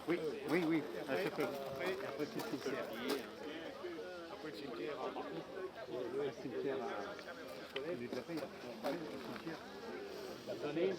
Oui, oui, oui. Après le cimetière. Après le cimetière. Le cimetière il est après, le cimetière. Allez.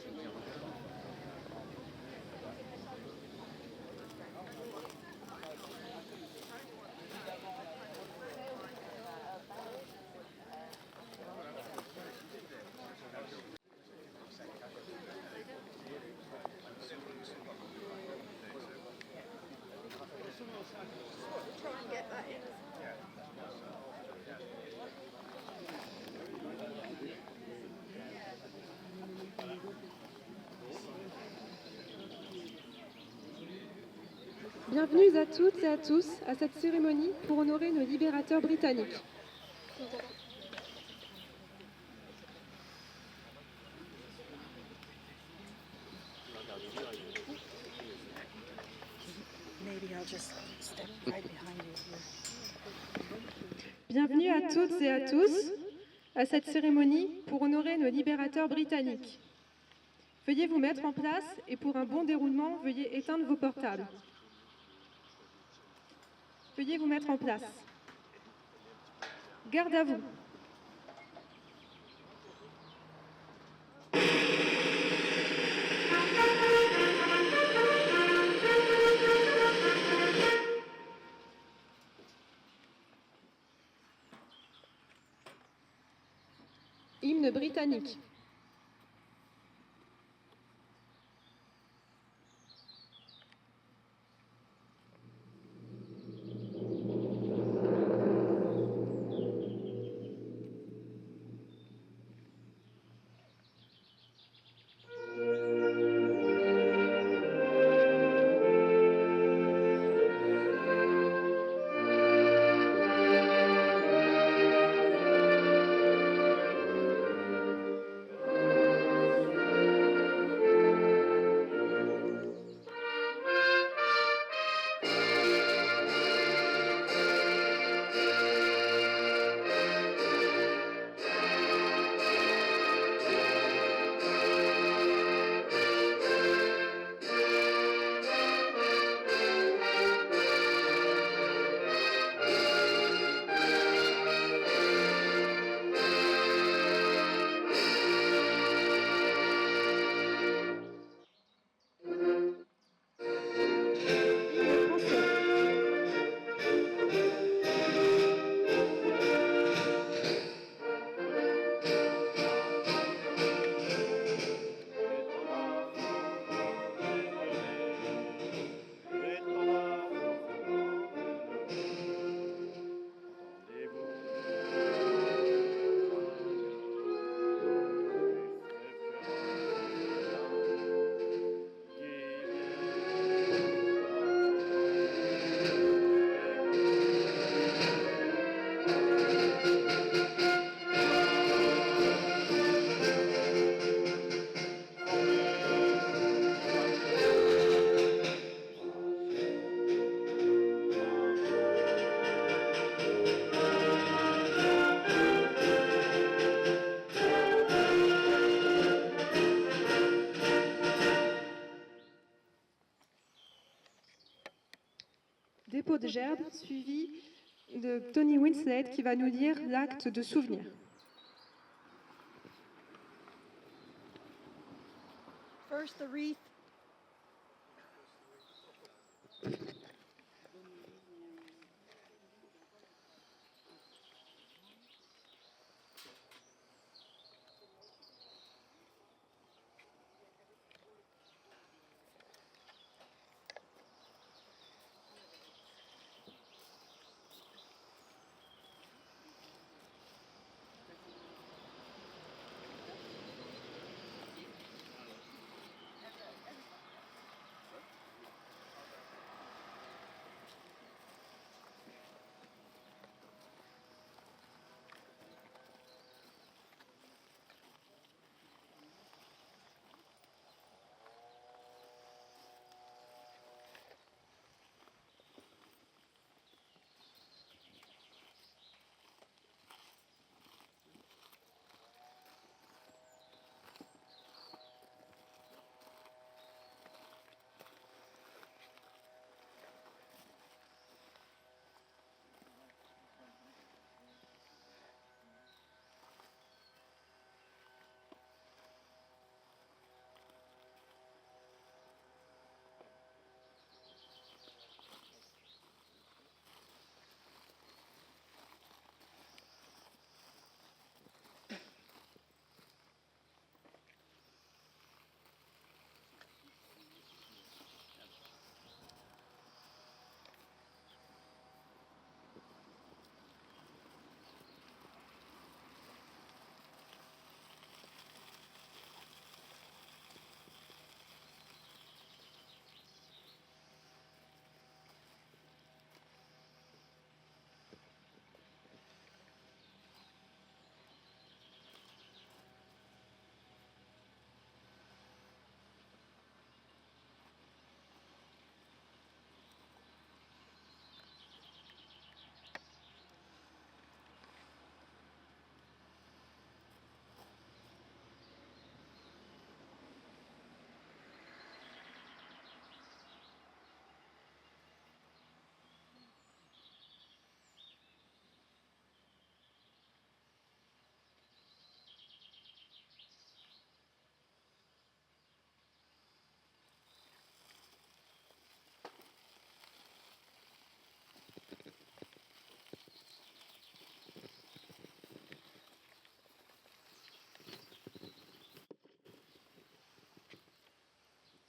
Try and get that in. Bienvenue à toutes et à tous à cette cérémonie pour honorer nos libérateurs britanniques. Bienvenue à toutes et à tous à cette cérémonie pour honorer nos libérateurs britanniques. Veuillez vous mettre en place et pour un bon déroulement, veuillez éteindre vos portables. Veuillez vous mettre en place. Garde à vous. Hymne britannique. Dépôt de gerbe suivi de Tony Winslet qui va nous lire l'acte de souvenir. First the wreath.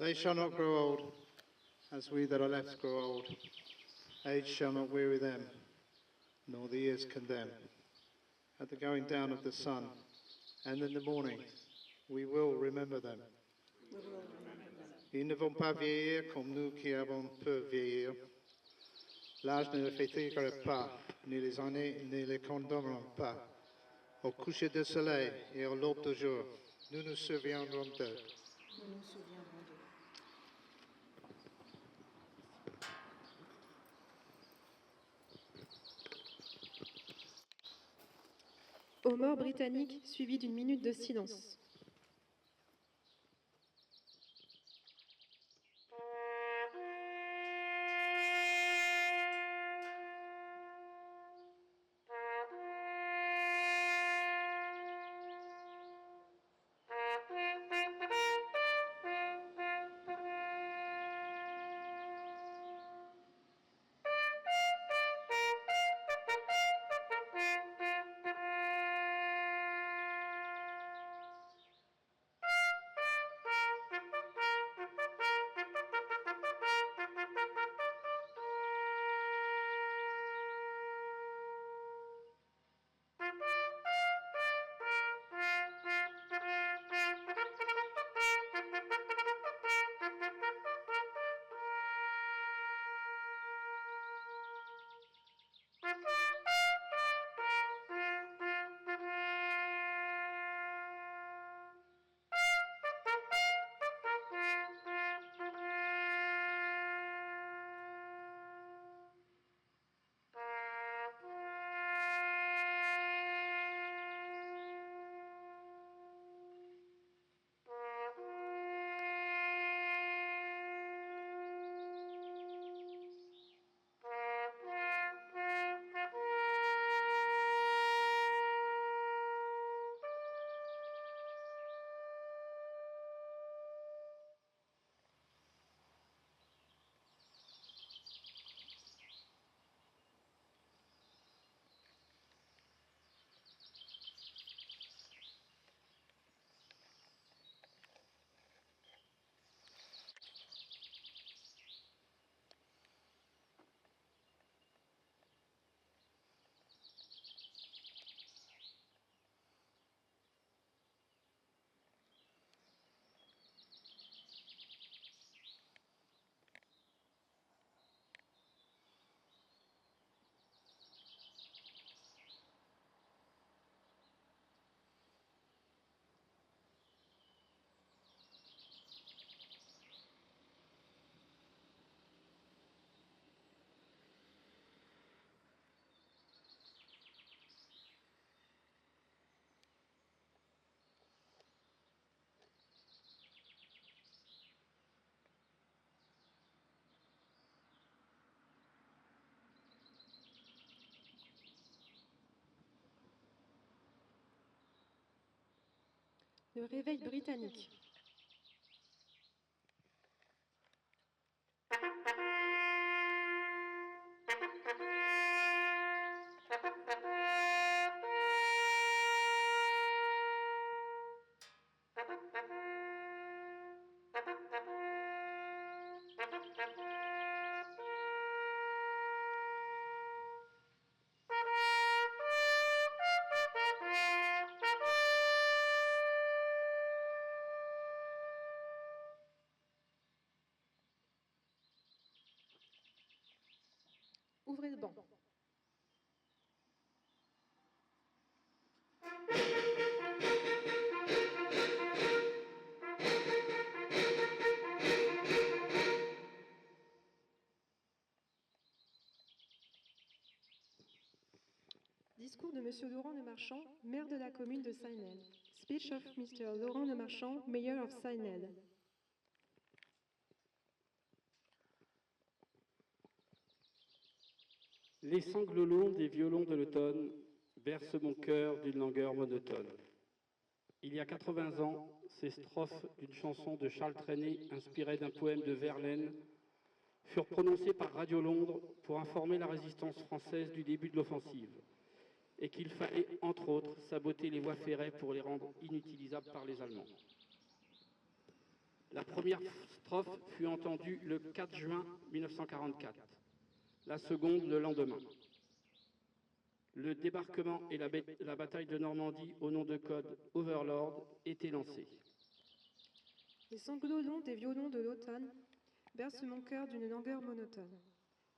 They shall not grow old, as we that are left grow old. Age shall not weary them, nor the years condemn. At the going down of the sun, and in the morning, we will remember them. Ils ne vont pas vieillir comme nous qui avons peu vieillir. L'âge ne les fatiguera pas, ni les années ne les condamneront pas. Au coucher du soleil et au l'aube du jour, nous nous souviendrons d'eux. Aux morts britanniques, suivi d'une minute de silence. Le réveil britannique. Ouvrez le banc. Discours de M. Laurent de Marchand, maire de la commune de Sainel. Speech of Mr. Laurent de Marchand, Mayor of Sainel. Les sanglots longs des violons de l'automne bercent mon cœur d'une langueur monotone. Il y a 80 ans, ces strophes d'une chanson de Charles Trenet, inspirée d'un poème de Verlaine, furent prononcées par Radio Londres pour informer la résistance française du début de l'offensive, et qu'il fallait, entre autres, saboter les voies ferrées pour les rendre inutilisables par les Allemands. La première strophe fut entendue le 4 juin 1944, la seconde le lendemain. Le débarquement et la bataille de Normandie au nom de code Overlord étaient lancés. Les sanglots longs des violons de l'automne bercent mon cœur d'une langueur monotone.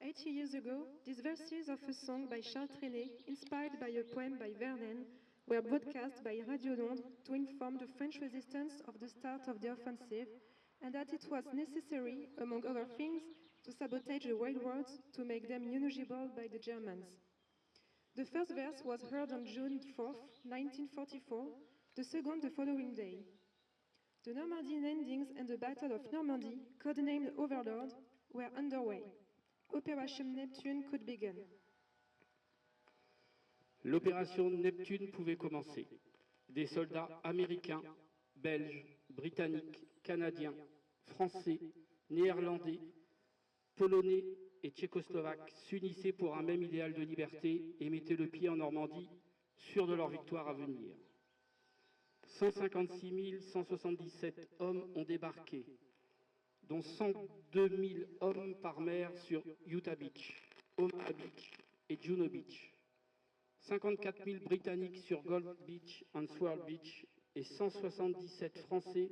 80 years ago, these verses of a song by Charles Trenet, inspired by a poem by Verlaine, were broadcast by Radio Londres to inform the French resistance of the start of the offensive, and that it was necessary, among other things, to sabotage the railroads to make them unusable by the Germans. The first verse was heard on June 4, 1944, the second the following day. The Normandy landings and the Battle of Normandy, codenamed Overlord, were underway. Operation Neptune could begin. L'opération Neptune pouvait commencer. Des soldats américains, belges, britanniques, canadiens, français, néerlandais, polonais et tchécoslovaques s'unissaient pour un même idéal de liberté et mettaient le pied en Normandie, sûrs de leur victoire à venir. 156 177 hommes ont débarqué, dont 102 000 hommes par mer sur Utah Beach, Omaha Beach et Juno Beach, 54 000 Britanniques sur Gold Beach et Sword Beach et 177 Français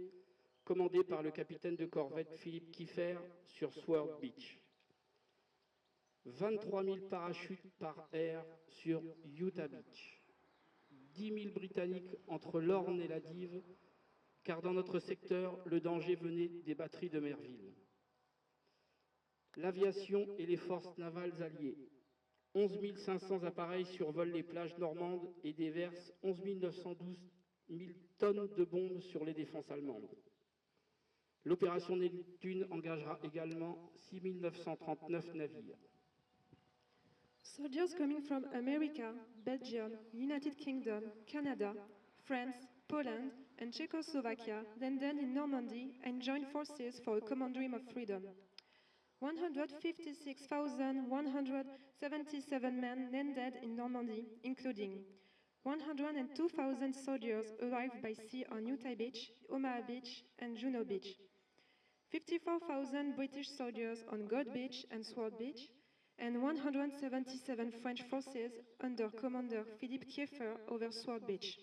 commandés par le capitaine de corvette Philippe Kiefer sur Sword Beach. 23 000 parachutes par air sur Utah Beach. 10 000 Britanniques entre l'Orne et la Dive, car dans notre secteur, le danger venait des batteries de Merville. L'aviation et les forces navales alliées. 11 500 appareils survolent les plages normandes et déversent 11 912 000 tonnes de bombes sur les défenses allemandes. L'opération Neptune engagera également 6 939 navires. Soldiers coming from America, Belgium, United Kingdom, Canada, France, Poland, and Czechoslovakia landed in Normandy and joined forces for a common dream of freedom. 156,177 men landed in Normandy, including 102,000 soldiers arrived by sea on Utah Beach, Omaha Beach, and Juno Beach, 54,000 British soldiers on Gold Beach and Sword Beach, and 177 French forces under Commander Philippe Kiefer over Sword Beach.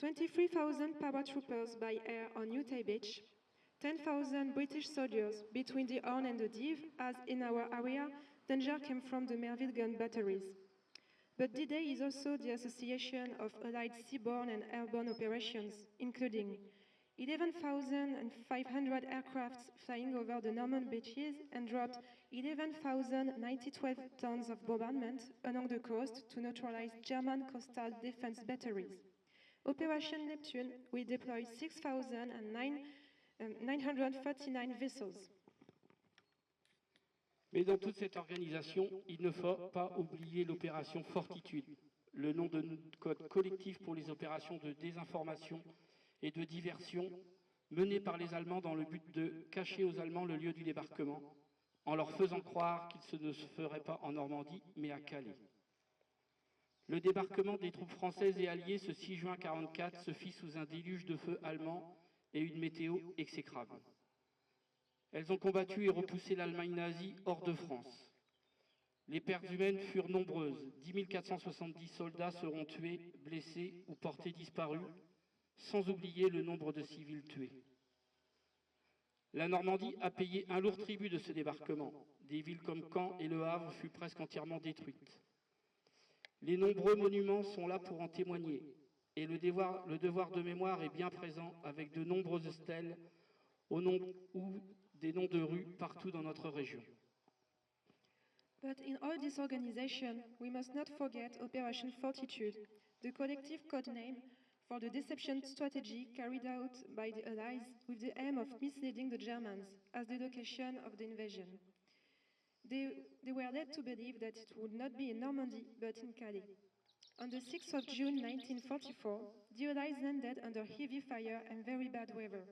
23,000 paratroopers by air on Utah Beach, 10,000 British soldiers between the Orne and the Dive, as in our area, danger came from the Merville gun batteries. But D-Day is also the association of Allied seaborne and airborne operations, including 11,500 aircraft flying over the Norman beaches and dropped 11,092 tons of bombardment along the coast to neutralize German coastal defense batteries. Operation Neptune will deploy 6,939 vessels. Mais dans toute cette organisation, il ne faut pas oublier l'opération Fortitude, le nom de code collectif pour les opérations de désinformation et de diversion menées par les Allemands dans le but de cacher aux Allemands le lieu du débarquement, en leur faisant croire qu'il ne se ferait pas en Normandie, mais à Calais. Le débarquement des troupes françaises et alliées ce 6 juin 1944 se fit sous un déluge de feu allemand et une météo exécrable. Elles ont combattu et repoussé l'Allemagne nazie hors de France. Les pertes humaines furent nombreuses. 10 470 soldats seront tués, blessés ou portés disparus, sans oublier le nombre de civils tués. La Normandie a payé un lourd tribut de ce débarquement. Des villes comme Caen et Le Havre furent presque entièrement détruites. Les nombreux monuments sont là pour en témoigner, et le devoir de mémoire est bien présent avec de nombreuses stèles au nom ou des noms de rues partout dans notre région. But in all this organization, we must not forget Operation Fortitude, the collective code name for the deception strategy carried out by the Allies with the aim of misleading the Germans as the location of the invasion. They were led to believe that it would not be in Normandy, but in Calais. On the 6th of June 1944, the Allies landed under heavy fire and very bad weather.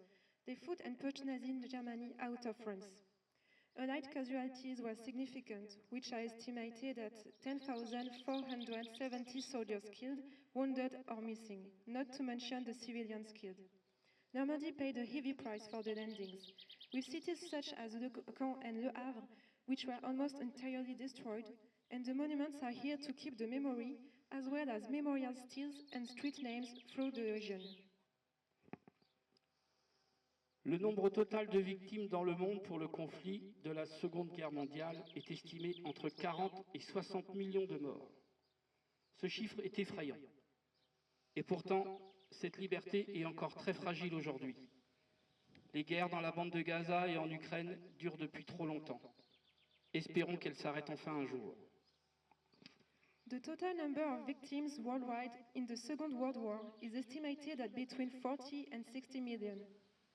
They fought and pushed Nazi Germany out of France. Allied casualties were significant, which are estimated at 10,470 soldiers killed, wounded or missing, not to mention the civilians killed. Normandy paid a heavy price for the landings, with cities such as Le Caen and Le Havre, which were almost entirely destroyed, and the monuments are here to keep the memory, as well as memorial stills and street names through the region. Le nombre total de victimes dans le monde pour le conflit de la Seconde Guerre mondiale est estimé entre 40 et 60 millions de morts. Ce chiffre est effrayant. Et pourtant, cette liberté est encore très fragile aujourd'hui. Les guerres dans la bande de Gaza et en Ukraine durent depuis trop longtemps. Espérons qu'elles s'arrêtent enfin un jour. The total number of victims worldwide in the Second World War is estimated at between 40 and 60 million.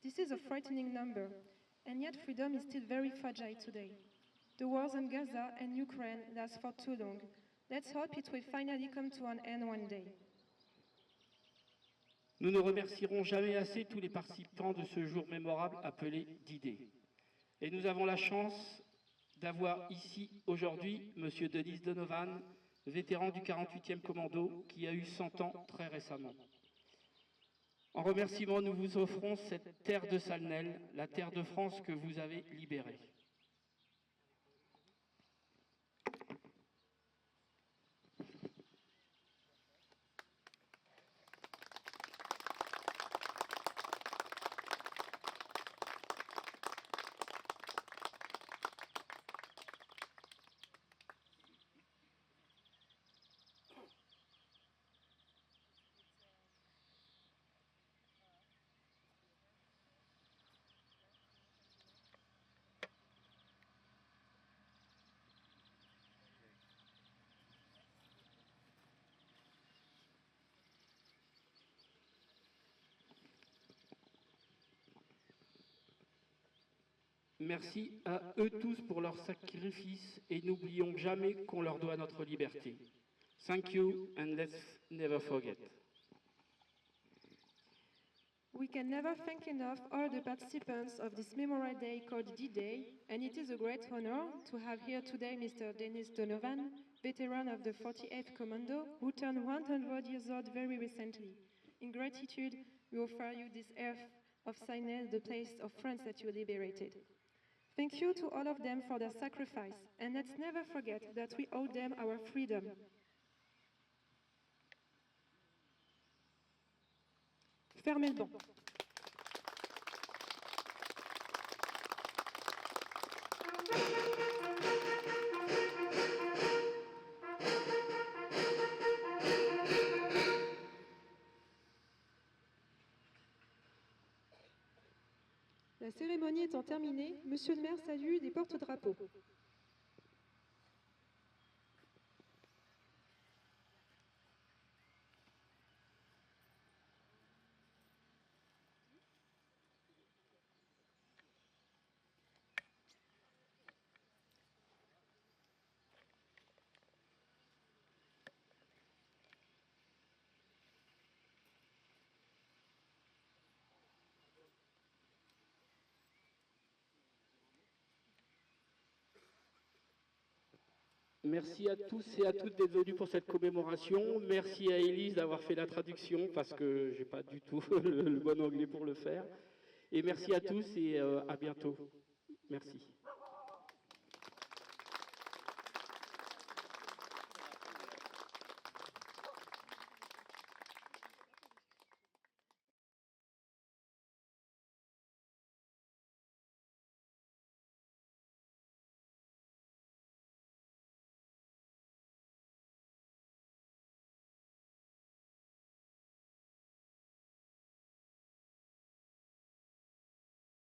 This is a frightening number, and yet freedom is still very fragile today. The wars in Gaza and Ukraine last for too long. Let's hope it will finally come to an end one day. Nous ne remercierons jamais assez tous les participants de ce jour mémorable appelé D-Day. Et nous avons la chance d'avoir ici aujourd'hui M. Denis Donovan, vétéran du 48e Commando, qui a eu 100 ans très récemment. En remerciement, nous vous offrons cette terre de Salnelles, la terre de France que vous avez libérée. Merci à eux tous pour leur sacrifice et n'oublions jamais qu'on leur doit notre liberté. Thank you and let's never forget. We can never thank enough all the participants of this Memorial Day called D-Day, and it is a great honor to have here today Mr. Denis Donovan, veteran of the 48th Commando, who turned 100 years old very recently. In gratitude, we offer you this earth of Salnelles, the place of France that you liberated. Thank you to all of them for their sacrifice, and let's never forget that we owe them our freedom. Fermez le banc. La cérémonie étant terminée, Monsieur le maire salue des porte-drapeaux. Merci à tous et à toutes d'être venus pour cette commémoration. Merci à Élise d'avoir fait la traduction parce que je n'ai pas du tout le bon anglais pour le faire. Et merci à tous et à bientôt. Merci.